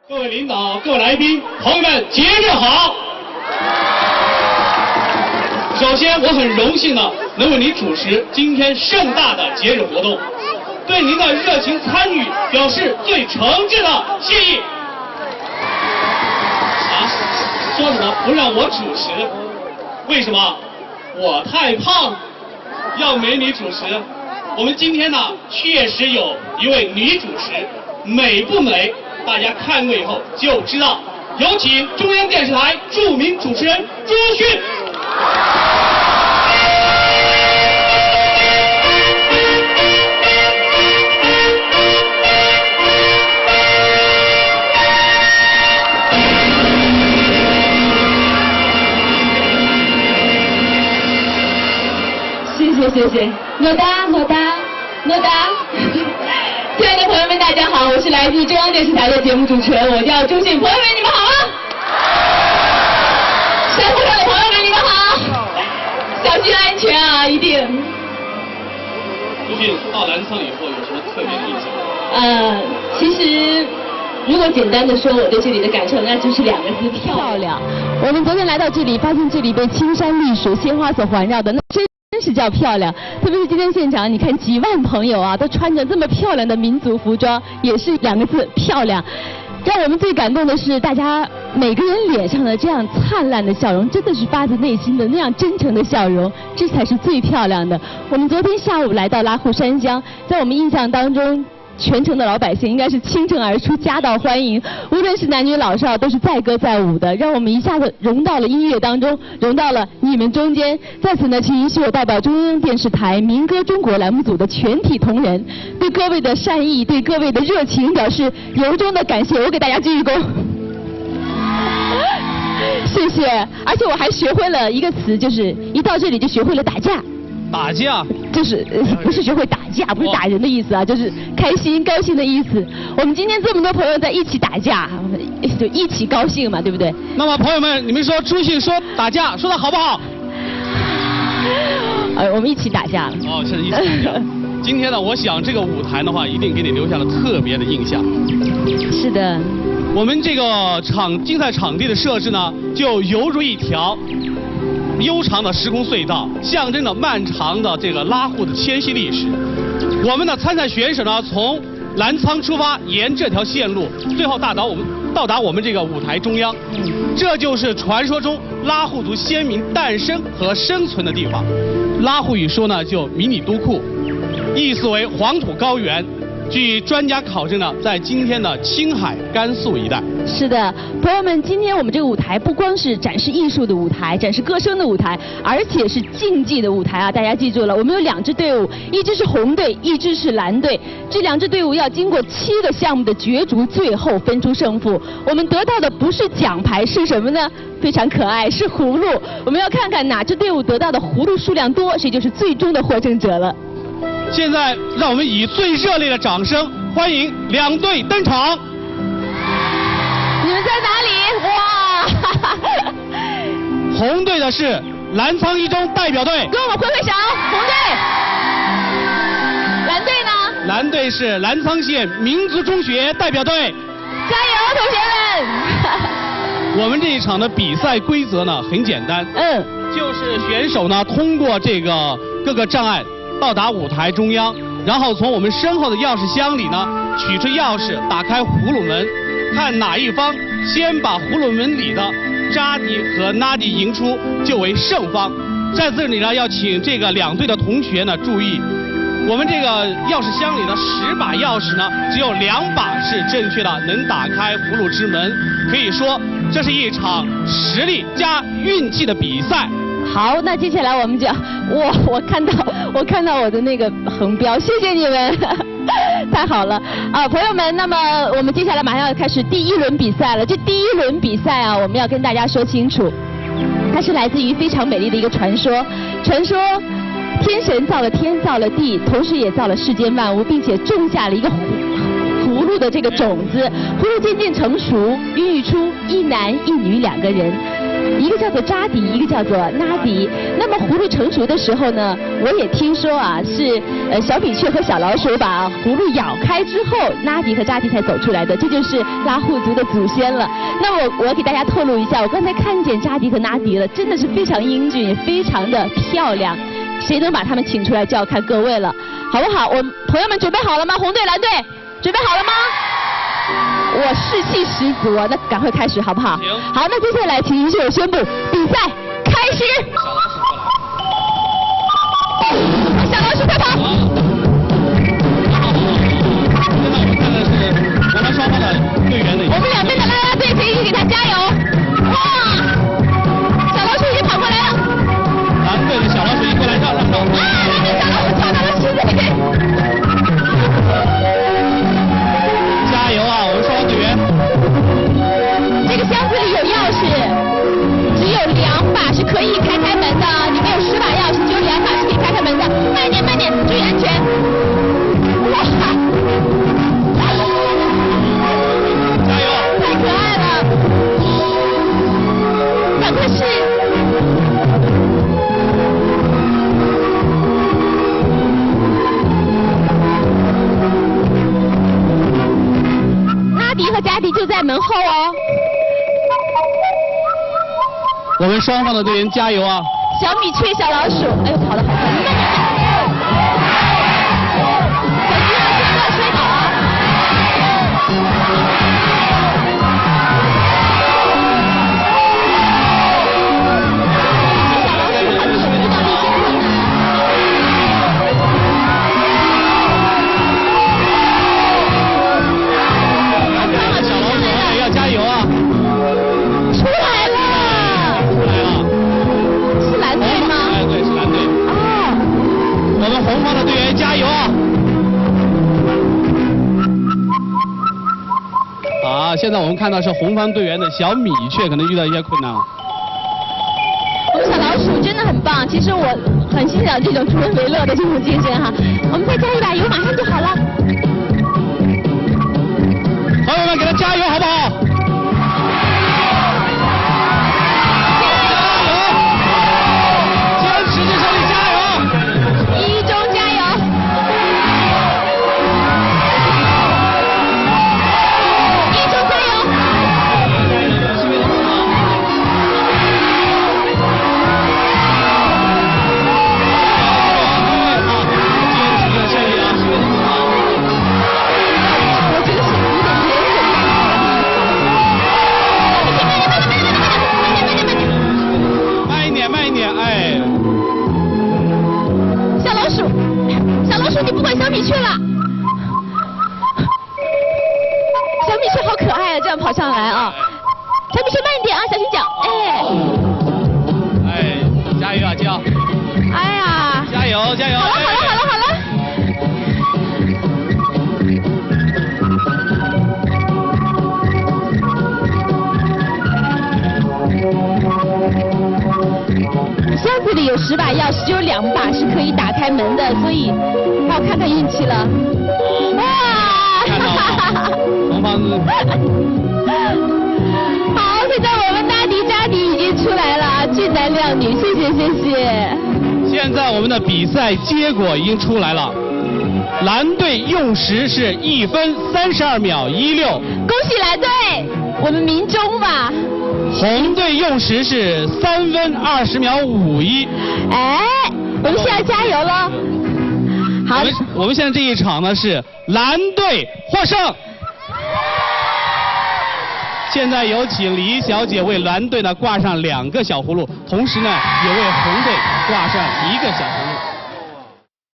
各位领导、各位来宾、朋友们，节日好！首先，我很荣幸呢，能为您主持今天盛大的节日活动，对您的热情参与表示最诚挚的谢意。说什么不让我主持？为什么？我太胖，要美女主持。我们今天呢，确实有一位女主持，美不美？大家看过以后就知道。有请中央电视台著名主持人朱迅。谢谢，诺达。亲爱的朋友们，大家好，我是来自中央电视台的节目主持人，我叫朱迅。朋友们，你们好吗？山坡上的朋友们，你们好，小心安全啊，一定。朱迅到澜沧以后有什么特别的印象？其实如果简单的说我对这里的感受，那就是2个字：漂亮。我们昨天来到这里，发现这里被青山绿水、鲜花所环绕的，那真是叫漂亮。特别是今天现场，你看几万朋友啊，都穿着这么漂亮的民族服装，也是2个字：漂亮。让我们最感动的是，大家每个人脸上的这样灿烂的笑容，真的是发自内心的那样真诚的笑容，这才是最漂亮的。我们昨天下午来到拉祜山乡，在我们印象当中，全城的老百姓应该是倾城而出，夹道欢迎，无论是男女老少，都是载歌载舞的，让我们一下子融到了音乐当中，融到了你们中间。在此呢，请允许我代表中央电视台民歌中国栏目组的全体同仁，对各位的善意，对各位的热情表示由衷的感谢。我给大家鞠一躬。谢谢。而且我还学会了一个词，就是一到这里就学会了打架。打架就是不是学会打架，不是打人的意思啊，就是开心高兴的意思。我们今天这么多朋友在一起打架，就一起高兴嘛，对不对？那么朋友们，你们说朱迅说打架说的好不好？我们一起打架了。哦，是一起打架。今天呢，我想这个舞台的话，一定给你留下了特别的印象。是的。我们这个竞赛场地的设置呢，就犹如一条悠长的时空隧道，象征着漫长的这个拉祜的迁徙历史。我们的参赛选手呢，从澜沧出发，沿这条线路，最后到达我们这个舞台中央。这就是传说中拉祜族先民诞生和生存的地方。拉祜语说呢，就迷你都库，意思为黄土高原。据专家考证呢，在今天的青海、甘肃一带。是的，朋友们，今天我们这个舞台不光是展示艺术的舞台，展示歌声的舞台，而且是竞技的舞台啊！大家记住了，我们有2支队伍，一支是红队，一支是蓝队。这2支队伍要经过7个项目的角逐，最后分出胜负。我们得到的不是奖牌，是什么呢？非常可爱，是葫芦。我们要看看哪支队伍得到的葫芦数量多，谁就是最终的获胜者了。现在让我们以最热烈的掌声欢迎2队登场。你们在哪里？哇！红队的是澜沧一中代表队，跟我们挥挥手。红队。蓝队呢？蓝队是澜沧县民族中学代表队。加油，同学们！我们这一场的比赛规则呢很简单，就是选手呢通过这个各个障碍到达舞台中央，然后从我们身后的钥匙箱里呢取出钥匙，打开葫芦门，看哪一方先把葫芦门里的扎迪和拉迪赢出，就为胜方。在这里呢，要请这个2队的同学呢注意，我们这个钥匙箱里的10把钥匙呢，只有2把是正确的，能打开葫芦之门。可以说，这是一场实力加运气的比赛。好，那接下来我们就，我看到我的那个横标，谢谢你们，太好了啊，朋友们。那么我们接下来马上要开始第1轮比赛了。这第1轮比赛啊，我们要跟大家说清楚，它是来自于非常美丽的一个传说。传说天神造了天，造了地，同时也造了世间万物，并且种下了一个葫芦的这个种子。葫芦渐渐成熟，孕育出一男一女2个人。一个叫做扎迪，一个叫做拉迪。那么葫芦成熟的时候呢，我也听说啊，是小米雀和小老鼠把葫芦咬开之后，拉迪和扎迪才走出来的，这就是拉祜族的祖先了。那我给大家透露一下，我刚才看见扎迪和拉迪了，真的是非常英俊，也非常的漂亮。谁能把他们请出来就要看各位了，好不好？我朋友们准备好了吗？红队、蓝队，准备好了吗？我士气十足啊，那赶快开始好不好？行。好，那接下来请举手宣布比赛开始。小老鼠快跑！现在我们看的是我们双方的队员的。我们两边的啦啦队可以给他加油！哇，小老鼠已经跑过来了。蓝队的小老鼠一过来让。啊，那个小老鼠跳到了池子里。加油啊！我们双方队员。这个箱子里有钥匙，只有2把是可以开门的，里面有10把钥匙，只有2把是可以开门的。慢点，慢点，注意安全。哇！加油！太可爱了，赶快试。拉迪和加迪就在门后哦。我们双方的队员加油啊！小米雀、小老鼠，哎呦，跑得好快！慢点，小心啊，千万摔倒啊！小老鼠还没有遇到一些困难。小老鼠要加油啊！出来了！是蓝队吗？哎，对，是蓝队。哦。我们红方的队员加油啊！好，现在我们看到是红方队员的小米雀可能遇到一些困难了。我们小老鼠真的很棒，其实我很欣赏这种助人为乐的这种精神哈。我们再加一把油，马上就好了。朋友们，给他加油好不好？你不管小米雀了，小米雀好可爱啊，这样跑上来啊！小米雀慢一点啊，小心脚，哎，加油啊，娇！哎呀，加油加油！好了好了好了好了。箱子里有10把钥匙，只有2把是可以打开门的，所以要看看运气了。哇！红方子。好，现在我们扎迪已经出来了，俊男靓女，谢谢谢谢。现在我们的比赛结果已经出来了，蓝队用时是1分32秒16，恭喜蓝队，我们鸣钟吧。红队用时是3分20秒51。哎，我们现在加油喽！好，我们现在这一场呢是蓝队获胜。现在有请李小姐为蓝队呢挂上2个小葫芦，同时呢也为红队挂上1个小葫芦。